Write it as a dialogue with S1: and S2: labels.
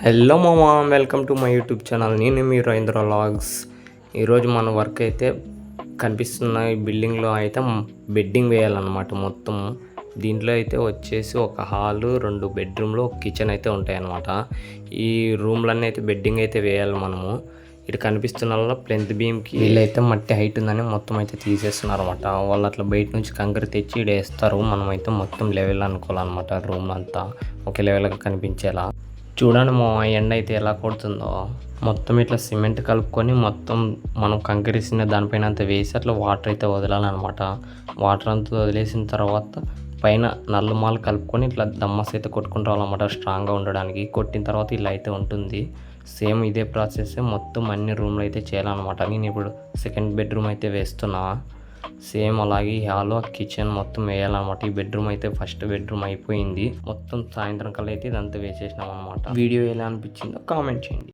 S1: Hello మామా, welcome to my YouTube channel. నేను మీ Ravindra vlogs. ఈరోజు మన వర్క్ అయితే కనిపిస్తున్న ఈ బిల్డింగ్లో అయితే బెడ్డింగ్ వేయాలన్నమాట. మొత్తం దీంట్లో అయితే వచ్చేసి ఒక హాలు, 2 బెడ్రూమ్లు, ఒక కిచెన్ అయితే ఉంటాయన్నమాట. ఈ రూమ్లన్నీ అయితే బెడ్డింగ్ అయితే వేయాలి మనము. ఇటు కనిపిస్తున్న ప్లెంత్ బీమ్కి వీళ్ళైతే మట్టి హైట్ ఉందని మొత్తం అయితే తీసేస్తున్నారు అనమాట. వాళ్ళు అట్లా బయట నుంచి కంకర తెచ్చి ఇక్కడ వేస్తారు. మనమైతే మొత్తం లెవెల్ అనుకోవాలన్నమాట. రూమ్ అంతా ఒకే లెవెల్గా కనిపించేలా. చూడండి మా ఎండ అయితే ఎలా కొడుతుందో. మొత్తం ఇట్లా సిమెంట్ కలుపుకొని మొత్తం మనం కంకరేసిన దానిపైన అంతా వేసి అట్లా వాటర్ అయితే వదలాలన్నమాట. వాటర్ అంతా వదిలేసిన తర్వాత పైన నల్లమాలు కలుపుకొని ఇట్లా దమ్మస్ అయితే కొట్టుకుంటూ రావాలన్నమాట, స్ట్రాంగ్గా ఉండడానికి. కొట్టిన తర్వాత ఇలా అయితే ఉంటుంది. సేమ్ ఇదే ప్రాసెస్ మొత్తం అన్ని రూమ్లు అయితే చేయాలన్నమాట. నేను ఇప్పుడు సెకండ్ బెడ్రూమ్ అయితే వేస్తున్నా. సేమ్ అలాగే హాల్, కిచెన్ మొత్తం వేయాలన్నమాట. ఈ బెడ్రూమ్ అయితే ఫస్ట్ బెడ్రూమ్ అయిపోయింది. మొత్తం సాయంత్రం కల్లా అయితే ఇదంతా వేసేసినాం అనమాట. వీడియో ఎలా అనిపించిందో కామెంట్ చేయండి.